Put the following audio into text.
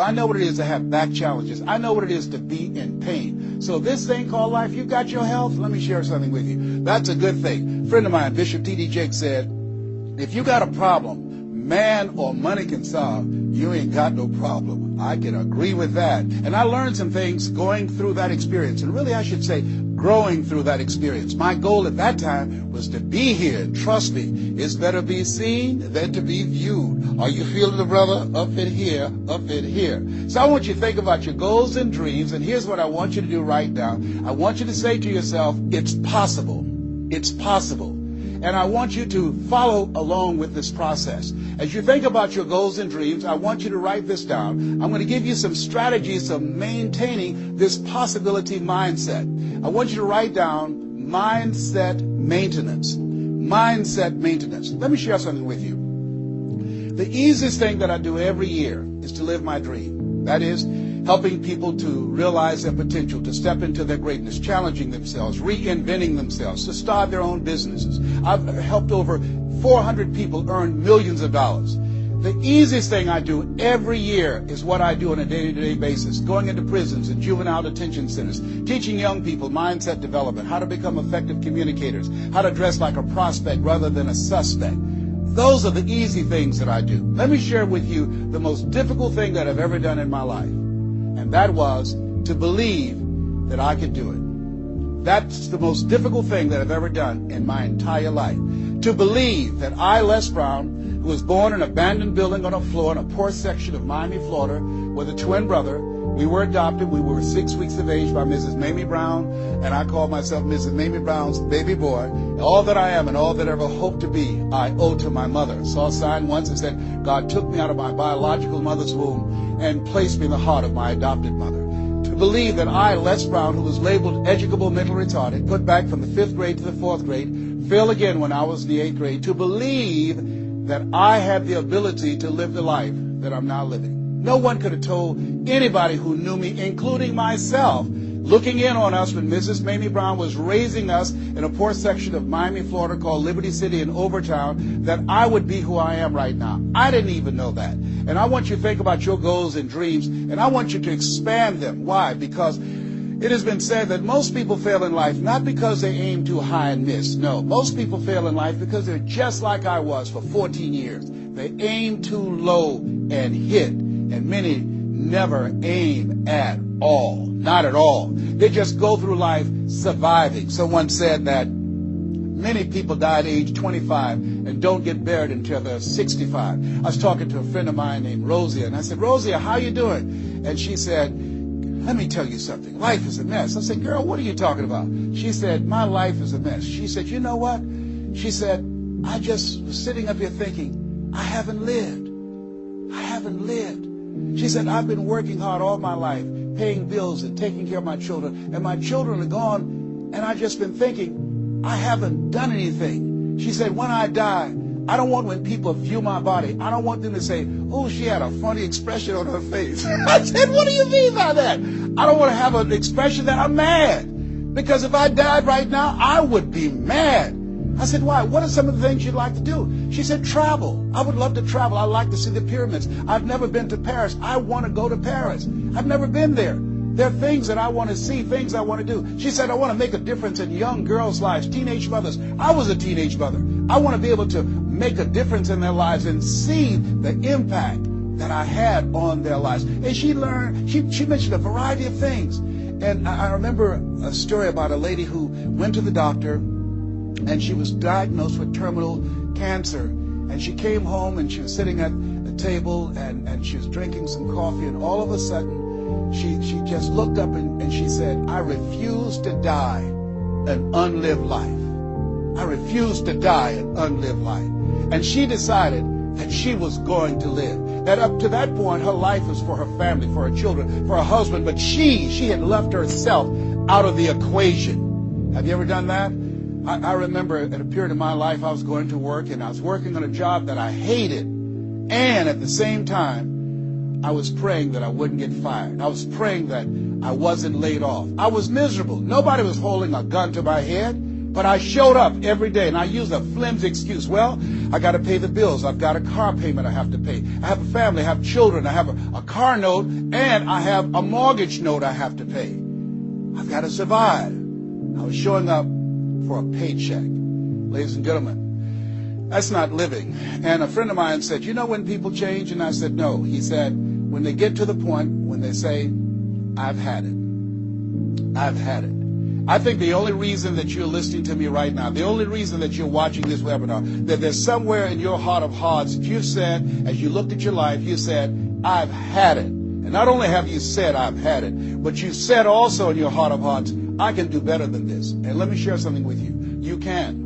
I know what it is to have back challenges. I know what it is to be in pain. So this thing called life, you got your health? Let me share something with you. That's a good thing. A friend of mine, Bishop T.D. Jakes, said, if you got a problem man or money can solve, you ain't got no problem. I can agree with that. And I learned some things going through that experience. And really, I should say, growing through that experience. My goal at that time was to be here. Trust me, it's better be seen than to be viewed. Are you feeling the brother? Up in here, up in here. So I want you to think about your goals and dreams. And here's what I want you to do right now. I want you to say to yourself, it's possible. It's possible. And I want you to follow along with this process. As you think about your goals and dreams, I want you to write this down. I'm going to give you some strategies of maintaining this possibility mindset. I want you to write down mindset maintenance. Mindset maintenance. Let me share something with you. The easiest thing that I do every year is to live my dream. That is, helping people to realize their potential, to step into their greatness, challenging themselves, reinventing themselves, to start their own businesses. I've helped over 400 people earn millions of dollars. The easiest thing I do every year is what I do on a day-to-day basis, going into prisons and juvenile detention centers, teaching young people mindset development, how to become effective communicators, how to dress like a prospect rather than a suspect. Those are the easy things that I do. Let me share with you the most difficult thing that I've ever done in my life. And that was to believe that I could do it. That's the most difficult thing that I've ever done in my entire life. To believe that I, Les Brown, who was born in an abandoned building on a floor in a poor section of Miami, Florida, with a twin brother. We were adopted. We were 6 weeks of age by Mrs. Mamie Brown, and I call myself Mrs. Mamie Brown's baby boy. All that I am and all that I ever hope to be, I owe to my mother. Saw a sign once that said, God took me out of my biological mother's womb and placed me in the heart of my adopted mother. To believe that I, Les Brown, who was labeled educable mentally retarded, put back from the 5th grade to the 4th grade, failed again when I was in the 8th grade, to believe that I had the ability to live the life that I'm now living. No one could have told anybody who knew me, including myself, looking in on us when Mrs. Mamie Brown was raising us in a poor section of Miami, Florida called Liberty City in Overtown, that I would be who I am right now. I didn't even know that. And I want you to think about your goals and dreams, and I want you to expand them. Why? Because it has been said that most people fail in life not because they aim too high and miss. No, most people fail in life because they're just like I was for 14 years. They aim too low and hit, and many never aim at all. Not at all. They just go through life surviving. Someone said that many people die at age 25 and don't get buried until they're 65. I was talking to a friend of mine named Rosia, and I said, Rosia, how you doing? And she said, let me tell you something. Life is a mess. I said, girl, what are you talking about? She said, my life is a mess. She said, you know what? She said, I just was sitting up here thinking, I haven't lived. I haven't lived. She said, I've been working hard all my life, paying bills and taking care of my children, and my children are gone, and I've just been thinking, I haven't done anything. She said, when I die, I don't want when people view my body, I don't want them to say, oh, she had a funny expression on her face. I said, what do you mean by that? I don't want to have an expression that I'm mad. Because if I died right now, I would be mad. I said, why? What are some of the things you'd like to do? She said, travel. I would love to travel. I'd like to see the pyramids. I've never been to Paris. I want to go to Paris. I've never been there. There are things that I want to see, things I want to do. She said, I want to make a difference in young girls' lives, teenage mothers. I was a teenage mother. I want to be able to make a difference in their lives and see the impact that I had on their lives. And she mentioned a variety of things. And I remember a story about a lady who went to the doctor, and she was diagnosed with terminal cancer. And she came home and she was sitting at the table and she was drinking some coffee, and all of a sudden she just looked up and she said, I refuse to die an unlived life. I refuse to die an unlived life. And she decided that she was going to live. That up to that point, her life was for her family, for her children, for her husband, but she had left herself out of the equation. Have you ever done that? I remember at a period of my life I was going to work, and I was working on a job that I hated, and at the same time I was praying that I wouldn't get fired. I was praying that I wasn't laid off. I was miserable. Nobody was holding a gun to my head. But I showed up every day, and I used a flimsy excuse. Well, I got to pay the bills. I've got a car payment I have to pay. I have a family. I have children. I have a car note, and I have a mortgage note I have to pay. I've got to survive. I was showing up for a paycheck. Ladies and gentlemen, that's not living. And a friend of mine said, you know when people change? And I said, no. He said, when they get to the point when they say, I've had it. I've had it. I think the only reason that you're listening to me right now, the only reason that you're watching this webinar, that there's somewhere in your heart of hearts that you said, as you looked at your life, you said, I've had it. And not only have you said, I've had it, but you said also in your heart of hearts, I can do better than this. And let me share something with you. You can.